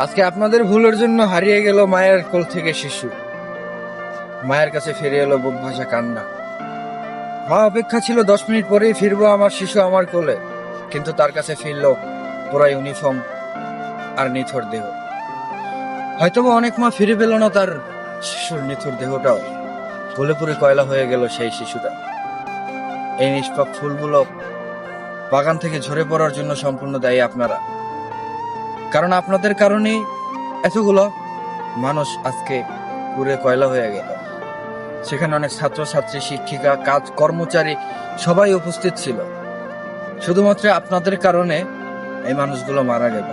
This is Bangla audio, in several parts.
আজকে আপনাদের ভুলের জন্য হারিয়ে গেল মায়ের কোল থেকে শিশু। মায়ের কাছে ফিরে এলো বুক ভাসা কান্না। মা অপেক্ষা ছিল 10 মিনিট পরেই ফিরবো আমার শিশু আমার কোলে, কিন্তু তার কাছে ফিরলো পুরা ইউনিফর্ম আর নিথর দেহ। হয়তোবা অনেক মা ফিরে পেল না তার শিশুর নিথর দেহটাও, গলে পুরে কয়লা হয়ে গেল সেই শিশুটা। এই নিষ্পাপ ফুলগুলো বাগান থেকে ঝরে পড়ার জন্য সম্পূর্ণ দায়ী আপনারা। কারণ আপনাদের কারণেই এতগুলো মানুষ আজকে পুরে কয়লা হয়ে গেল। সেখানে অনেক ছাত্রছাত্রী, শিক্ষিকা, কাজ কর্মচারী সবাই উপস্থিত ছিল। শুধুমাত্র আপনাদের কারণে এই মানুষগুলো মারা গেল।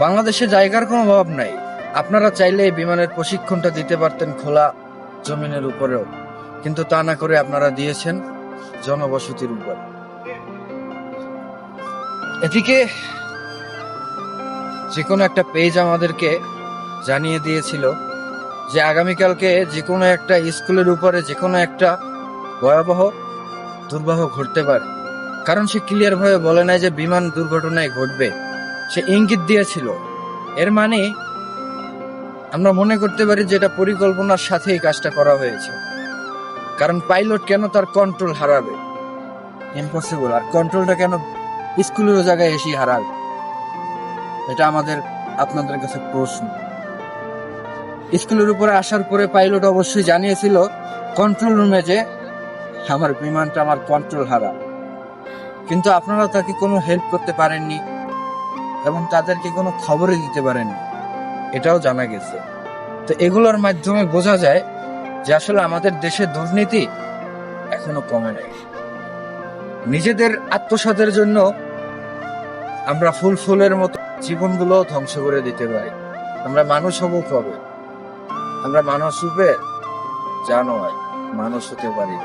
বাংলাদেশে জায়গার কোনো অভাব নাই। আপনারা চাইলে এই বিমানের প্রশিক্ষণটা দিতে পারতেন খোলা জমিনের উপরেও, কিন্তু তা না করে আপনারা দিয়েছেন জনবসতির উপর। এদিকে যে কোনো একটা পেজ আমাদেরকে জানিয়ে দিয়েছিল যে আগামীকালকে যে কোনো একটা স্কুলের উপরে যে কোনো একটা ভয়াবহ দুর্বাহ ঘটতে পারে। কারণ সে ক্লিয়ার ভাবে বলে নাই যে বিমান দুর্ঘটনায় ঘটবে, সে ইঙ্গিত দিয়েছিল। এর মানে আমরা মনে করতে পারি যে এটা পরিকল্পনার সাথে এই কাজটা করা হয়েছে। কারণ পাইলট কেন তার কন্ট্রোল হারাবে? ইম্পসিবল। আর কন্ট্রোলটা কেন স্কুলের জায়গায় এসে হারাবে? এটা আমাদের আপনাদের কাছে প্রশ্ন। স্কুলের উপরে আসার পরে পাইলট অবশ্যই জানিয়েছিল কন্ট্রোল রুমে যে আমার বিমানটা আমার কন্ট্রোল হারা, কিন্তু আপনারা তাকে কোনো হেল্প করতে পারেননি এবং তাদেরকে কোনো খবরই দিতে পারেননি, এটাও জানা গেছে। তো এগুলোর মাধ্যমে বোঝা যায় যে আসলে আমাদের দেশে দুর্নীতি এখনো কমে নাই। নিজেদের আত্মসাতের জন্য আমরা ফুলের মতো জীবনগুলো ধ্বংস করে দিতে পারি। আমরা মানুষ হব কবে? আমরা মানুষ রূপে জানোয়ার, মানুষ হতে পারি।